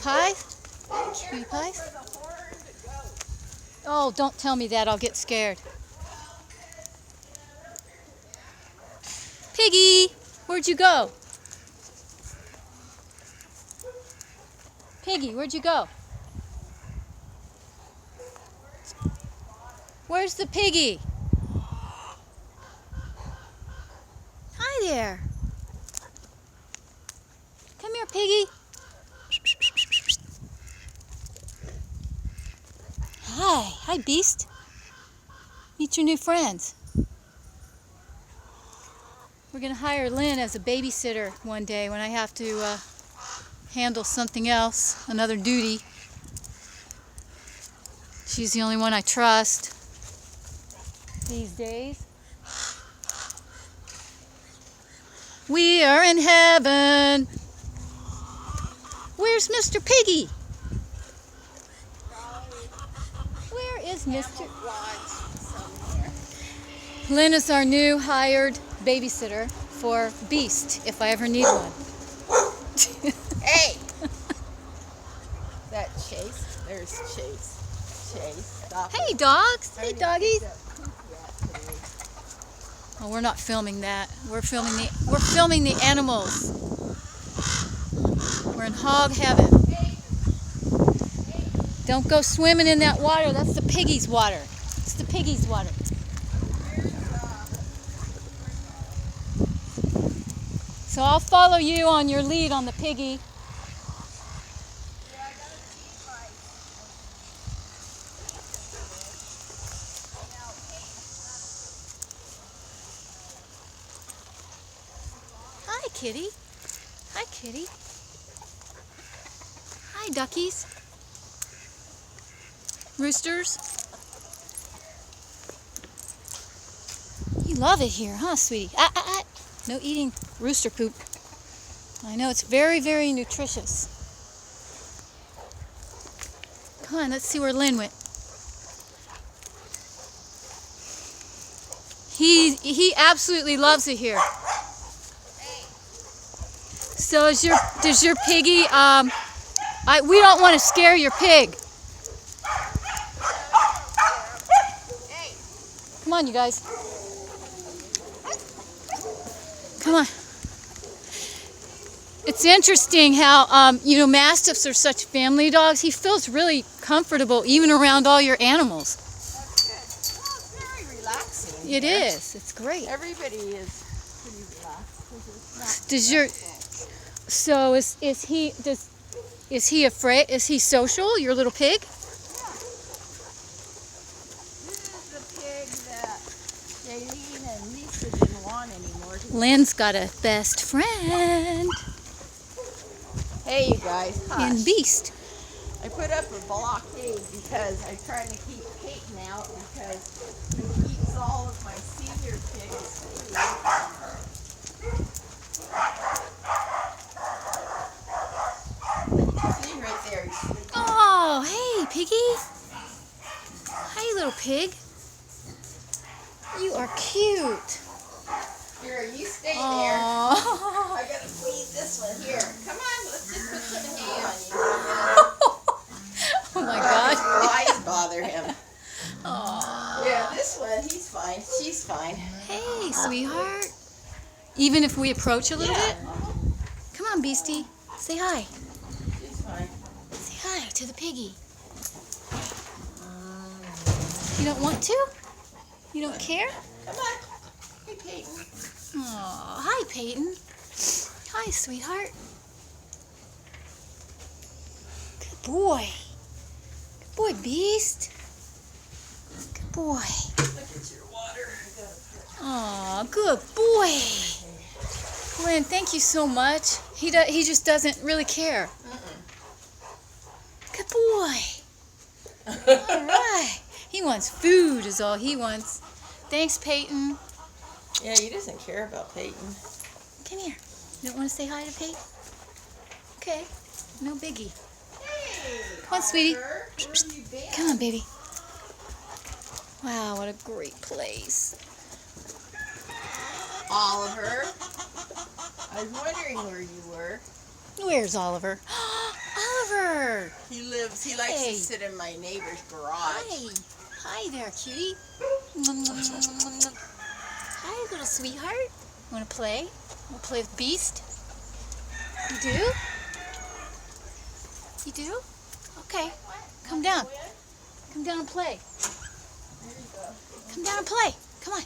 pies? Cutie pies? Oh, don't tell me that. I'll get scared. Piggy, where'd you go? Piggy, where'd you go? Where's the piggy? Hi there. Come here, piggy. Hi, beast. Meet your new friends. We're gonna hire Lynn as a babysitter one day when I have to handle something else, another duty. She's the only one I trust these days. We are in heaven. Where's Mr. Piggy? Where is Mr. Lynn is our new hired babysitter for Beast, if I ever need one. Hey! That Chase. There's Chase. Chase, stop. Hey, dogs. Hey, doggies. Oh, we're not filming that. We're filming the animals. We're in hog heaven. Don't go swimming in that water. That's the piggy's water. It's the piggy's water. So I'll follow you on your lead on the piggy. Hi, kitty. Hi, kitty. Hi, duckies. Roosters. You love it here, huh, sweetie? No eating rooster poop. I know it's very, very nutritious. Come on, let's see where Lynn went. He absolutely loves it here. So does your piggy? We don't want to scare your pig. Come on, you guys. Come on. It's interesting how, Mastiffs are such family dogs. He feels really comfortable even around all your animals. Well, it's very relaxing. It is. It's great. Everybody is pretty relaxed. Does your... So is he afraid? Is he social, your little pig? This is the pig that Jaylene and Lisa didn't want anymore. Lynn's got a best friend. Hey, you guys. Hush. In Beast. I put up a blockade because I'm trying to keep Peyton out because he keeps all of my senior pigs. See right there. Oh, hey, Piggy. Hi, little pig. You are cute. Here, you stay there. Aww. I gotta feed this one. Here, come on. Let's just put some hay on you. Oh my God. Flies bother him. Aww. Yeah, this one, he's fine. She's fine. Hey, sweetheart. Even if we approach a little bit? Come on, Beastie. Say hi. She's fine. Say hi to the piggy. You don't want to? You don't care? Come on. Hey, Peyton. Aw, hi, Peyton. Hi, sweetheart. Good boy. Good boy, Beast. Good boy. Look at your water. Aw, good boy. Lynn, thank you so much. He just doesn't really care. Good boy. All right. He wants food is all he wants. Thanks, Peyton. Yeah, he doesn't care about Peyton. Come here. You don't want to say hi to Peyton? Okay. No biggie. Hey, Come on, sweetie. Oliver, where have you been? Come on, baby. Wow, what a great place. Oliver. I was wondering where you were. Where's Oliver? Carver. He likes Hey. to sit in my neighbor's garage. Hi. Hi there, cutie. Hi, little sweetheart. Want to play? Want to play with Beast? You do? You do? Okay. Come down. Come down and play. There you go. Come down and play. Come on.